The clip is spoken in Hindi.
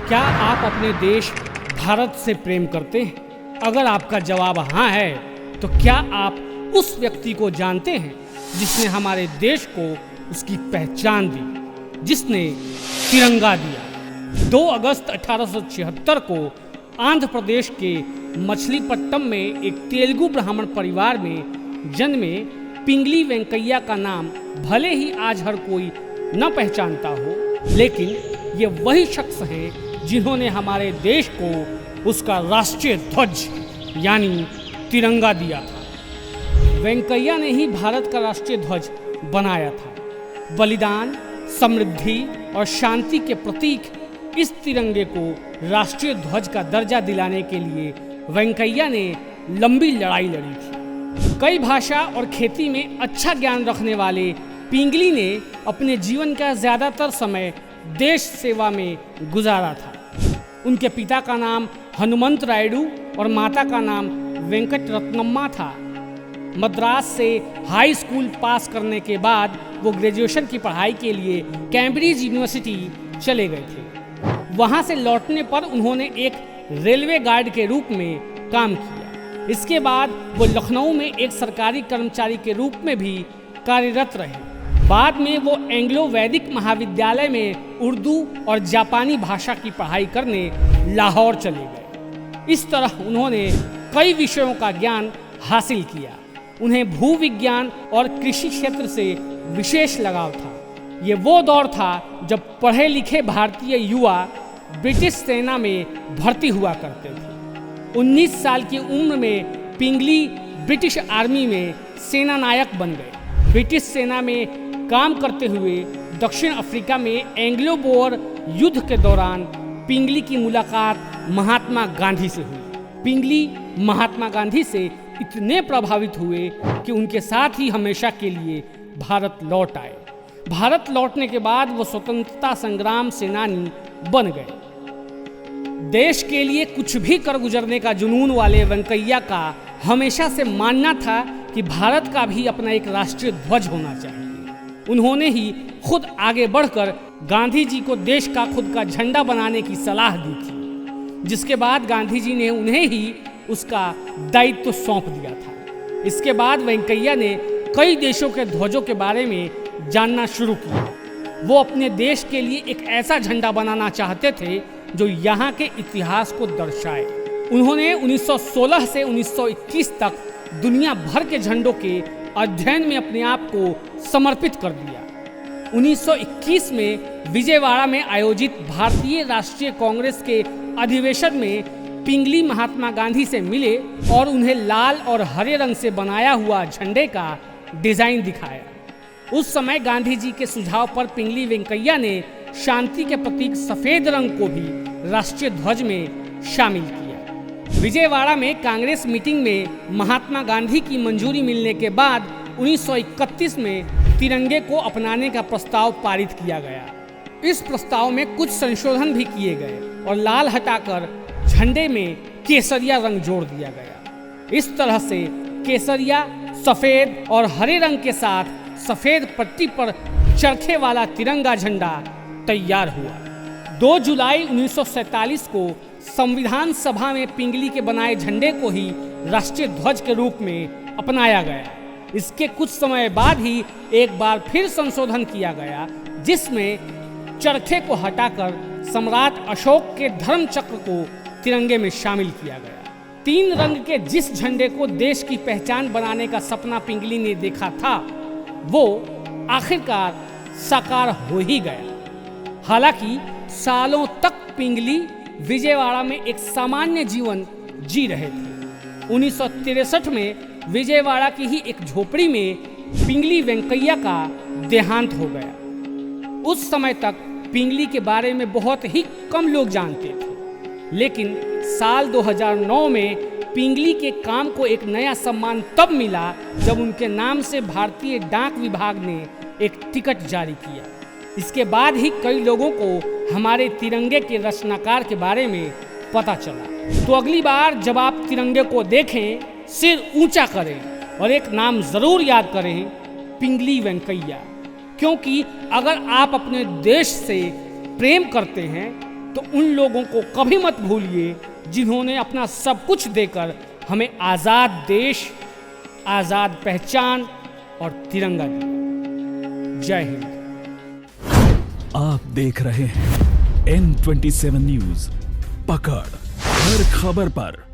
क्या आप अपने देश भारत से प्रेम करते हैं? अगर आपका जवाब हाँ है, तो क्या आप उस व्यक्ति को जानते हैं जिसने हमारे देश को उसकी पहचान दी, जिसने तिरंगा दिया? 2 अगस्त 1876 को आंध्र प्रदेश के मछलीपट्टनम में एक तेलुगु ब्राह्मण परिवार में जन्मे पिंगली वेंकैया का नाम भले ही आज हर कोई न पहचानता हो, लेकिन ये वही शख्स हैं जिन्होंने हमारे देश को उसका राष्ट्रीय ध्वज यानी तिरंगा दिया था। वेंकैया ने ही भारत का राष्ट्रीय ध्वज बनाया था। बलिदान, समृद्धि और शांति के प्रतीक इस तिरंगे को राष्ट्रीय ध्वज का दर्जा दिलाने के लिए वेंकैया ने लंबी लड़ाई लड़ी थी। कई भाषा और खेती में अच्छा ज्ञान रखने वाले पिंगली ने अपने जीवन का ज़्यादातर समय देश सेवा में गुजारा था। उनके पिता का नाम हनुमंत रायडू और माता का नाम वेंकट रत्नम्मा था। मद्रास से हाई स्कूल पास करने के बाद वो ग्रेजुएशन की पढ़ाई के लिए कैम्ब्रिज यूनिवर्सिटी चले गए थे। वहाँ से लौटने पर उन्होंने एक रेलवे गार्ड के रूप में काम किया। इसके बाद वो लखनऊ में एक सरकारी कर्मचारी के रूप में भी कार्यरत रहे। बाद में वो एंग्लो वैदिक महाविद्यालय में उर्दू और जापानी भाषा की पढ़ाई करने लाहौर चले गए। इस तरह उन्होंने कई विषयों का ज्ञान हासिल किया। उन्हें भूविज्ञान और कृषि क्षेत्र से विशेष लगाव था। ये वो दौर था जब पढ़े लिखे भारतीय युवा ब्रिटिश सेना में भर्ती हुआ करते थे। 19 साल की उम्र में पिंगली ब्रिटिश आर्मी में सेना नायक बन गए। ब्रिटिश सेना में काम करते हुए दक्षिण अफ्रीका में एंग्लो बोअर युद्ध के दौरान पिंगली की मुलाकात महात्मा गांधी से हुई। पिंगली महात्मा गांधी से इतने प्रभावित हुए कि उनके साथ ही हमेशा के लिए भारत लौट आए। भारत लौटने के बाद वो स्वतंत्रता संग्राम सेनानी बन गए। देश के लिए कुछ भी कर गुजरने का जुनून वाले वेंकैया का हमेशा से मानना था कि भारत का भी अपना एक राष्ट्रीय ध्वज होना चाहिए। उन्होंने ही खुद आगे बढ़कर गांधी जी को देश का खुद का झंडा बनाने की सलाह दी थी, जिसके बाद गांधी जी ने उन्हें ही उसका दायित्व सौंप दिया था। इसके बाद वेंकैया ने कई देशों के ध्वजों के बारे में जानना शुरू किया। वो अपने देश के लिए एक ऐसा झंडा बनाना चाहते थे जो यहाँ के इतिहास को दर्शाए। उन्होंने 1916 से 1921 तक दुनिया भर के झंडों के अध्ययन में अपने आप को समर्पित कर दिया। 1921 में विजयवाड़ा में आयोजित भारतीय राष्ट्रीय कांग्रेस के अधिवेशन में पिंगली महात्मा गांधी से मिले और उन्हें लाल और हरे रंग से बनाया हुआ झंडे का डिजाइन दिखाया। उस समय गांधी जी के सुझाव पर पिंगली वेंकैया ने शांति के प्रतीक सफेद रंग को भी राष्ट्रीय ध्वज में शामिल किया। विजयवाड़ा में कांग्रेस मीटिंग में महात्मा गांधी की मंजूरी मिलने के बाद 1931 में तिरंगे को अपनाने का प्रस्ताव पारित किया गया। इस प्रस्ताव में कुछ संशोधन भी किए गए और लाल हटाकर झंडे में केसरिया रंग जोड़ दिया गया। इस तरह से केसरिया, सफेद और हरे रंग के साथ सफेद पट्टी पर चरखे वाला तिरंगा झंडा तैयार हुआ। 2 जुलाई 1947 को संविधान सभा में पिंगली के बनाए झंडे को ही राष्ट्रीय ध्वज के रूप में अपनाया गया। इसके कुछ समय बाद ही एक बार फिर संशोधन किया गया, जिसमें चरखे को हटाकर सम्राट अशोक के धर्म चक्र को तिरंगे में शामिल किया गया। 3 रंग के जिस झंडे को देश की पहचान बनाने का सपना पिंगली ने देखा था, वो आखिरकार साकार हो ही गया। हालांकि सालों तक पिंगली विजयवाड़ा में एक सामान्य जीवन जी रहे थे। 1963 में विजयवाड़ा की ही एक झोपड़ी में पिंगली वेंकैया का देहांत हो गया। उस समय तक पिंगली के बारे में बहुत ही कम लोग जानते थे, लेकिन साल 2009 में पिंगली के काम को एक नया सम्मान तब मिला जब उनके नाम से भारतीय डाक विभाग ने एक टिकट जारी किया। इसके बाद ही कई लोगों को हमारे तिरंगे के रचनाकार के बारे में पता चला। तो अगली बार जब आप तिरंगे को देखें, सिर ऊंचा करें और एक नाम जरूर याद करें, पिंगली वेंकैया। क्योंकि अगर आप अपने देश से प्रेम करते हैं तो उन लोगों को कभी मत भूलिए जिन्होंने अपना सब कुछ देकर हमें आज़ाद देश, आज़ाद पहचान और तिरंगा दिया। जय हिंद। आप देख रहे हैं N27 न्यूज़, पकड़ हर खबर पर।